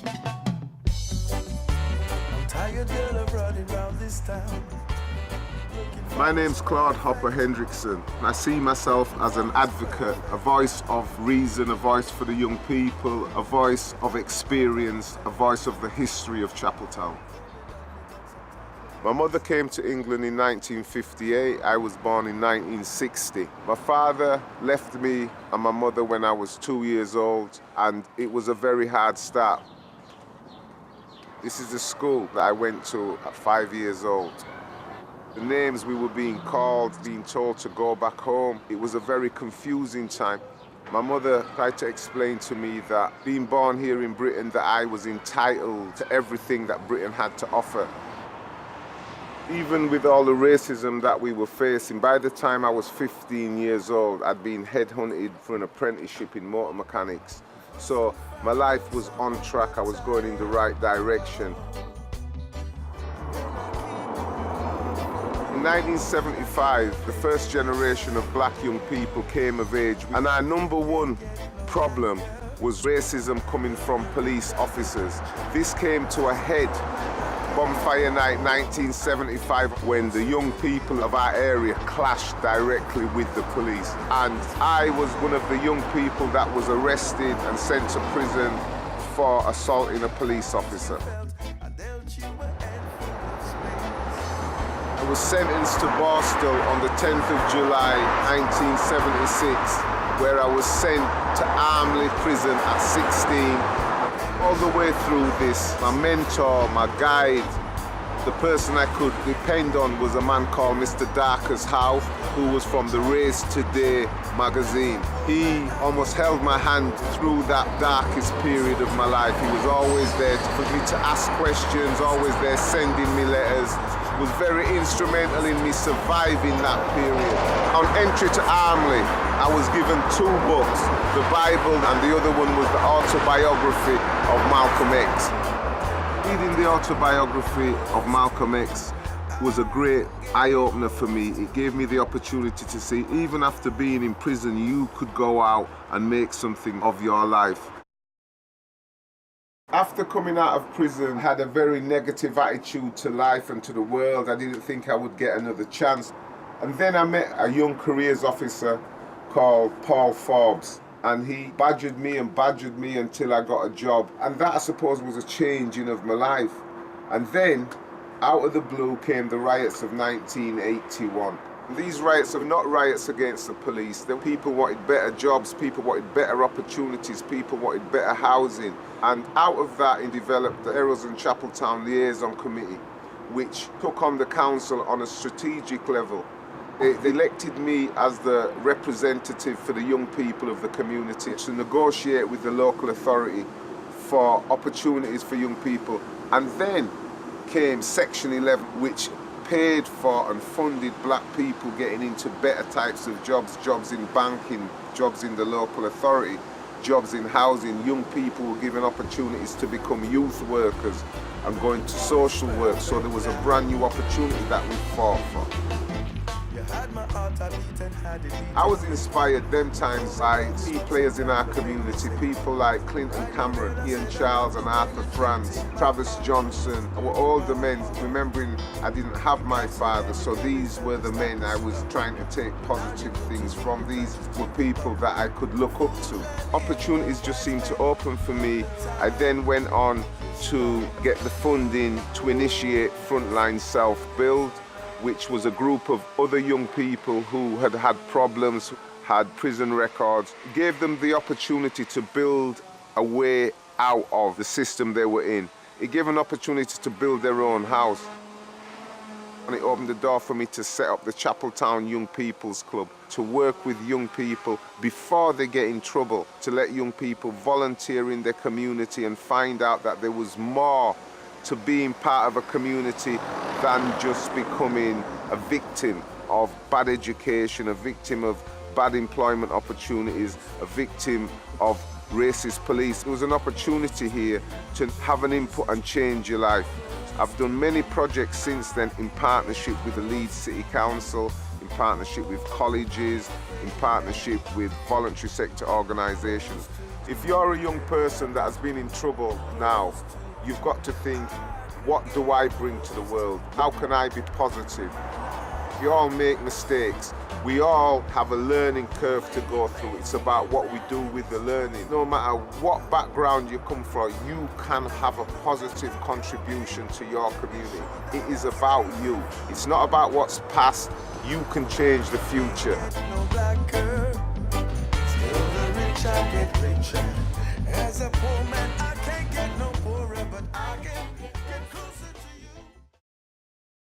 I'm tired, girl, of running round this town. My name's Claude Hopper Hendrickson. I see myself as an advocate, a voice of reason, a voice for the young people, a voice of experience, a voice of the history of Chapeltown. My mother came to England in 1958. I was born in 1960. My father left me and my mother when I was 2 years old, and it was a very hard start. This is the school that I went to at 5 years old. The names we were being called, being told to go back home, it was a very confusing time. My mother tried to explain to me that being born here in Britain, that I was entitled to everything that Britain had to offer. Even with all the racism that we were facing, by the time I was 15 years old, I'd been headhunted for an apprenticeship in motor mechanics. So my life was on track, I was going in the right direction. In 1975, the first generation of black young people came of age, and our number one problem was racism coming from police officers. This came to a head Bonfire Night 1975 when the young people of our area clashed directly with the police. And I was one of the young people that was arrested and sent to prison for assaulting a police officer. I was sentenced to Borstal on the 10th of July 1976, where I was sent to Armley prison at 16. All the way through this, my mentor, my guide, the person I could depend on was a man called Mr. Darkus Howe, who was from the Race Today magazine. He almost held my hand through that darkest period of my life. He was always there for me to ask questions, always there sending me letters. Was very instrumental in me surviving that period. On entry to Armley, I was given 2 books, the Bible and the other one was the autobiography of Malcolm X. Reading the autobiography of Malcolm X was a great eye-opener for me. It gave me the opportunity to see, even after being in prison, you could go out and make something of your life. After coming out of prison, I had a very negative attitude to life and to the world. I didn't think I would get another chance. And then I met a young careers officer called Paul Forbes, and he badgered me until I got a job. And that, I suppose, was a changing of my life. And then, out of the blue came the riots of 1981. These riots are not riots against the police. The people wanted better jobs, people wanted better opportunities, people wanted better housing. And out of that, it developed the Heroes and Chapeltown Liaison Committee, which took on the council on a strategic level. They elected me as the representative for the young people of the community to negotiate with the local authority for opportunities for young people. And then came Section 11, which paid for and funded black people getting into better types of jobs, jobs in banking, jobs in the local authority, jobs in housing. Young people were given opportunities to become youth workers and go into social work. So there was a brand new opportunity that we fought for. I was inspired them times by key players in our community, people like Clinton Cameron, Ian Charles and Arthur Franz, Travis Johnson, were all the men, remembering I didn't have my father, so these were the men I was trying to take positive things from. These were people that I could look up to. Opportunities just seemed to open for me. I then went on to get the funding to initiate Frontline Self-Build, which was a group of other young people who had had problems, had prison records, gave them the opportunity to build a way out of the system they were in. It gave an opportunity to build their own house. And it opened the door for me to set up the Chapeltown Young People's Club, to work with young people before they get in trouble, to let young people volunteer in their community and find out that there was more to being part of a community than just becoming a victim of bad education, a victim of bad employment opportunities, a victim of racist police. There was an opportunity here to have an input and change your life. I've done many projects since then in partnership with the Leeds City Council, in partnership with colleges, in partnership with voluntary sector organisations. If you're a young person that has been in trouble now, you've got to think, what do I bring to the world? How can I be positive? We all make mistakes. We all have a learning curve to go through. It's about what we do with the learning. No matter what background you come from, you can have a positive contribution to your community. It is about you. It's not about what's past. You can change the future. No blacker, still the rich I get richer. As a poor man, I can't get no poorer, but I can.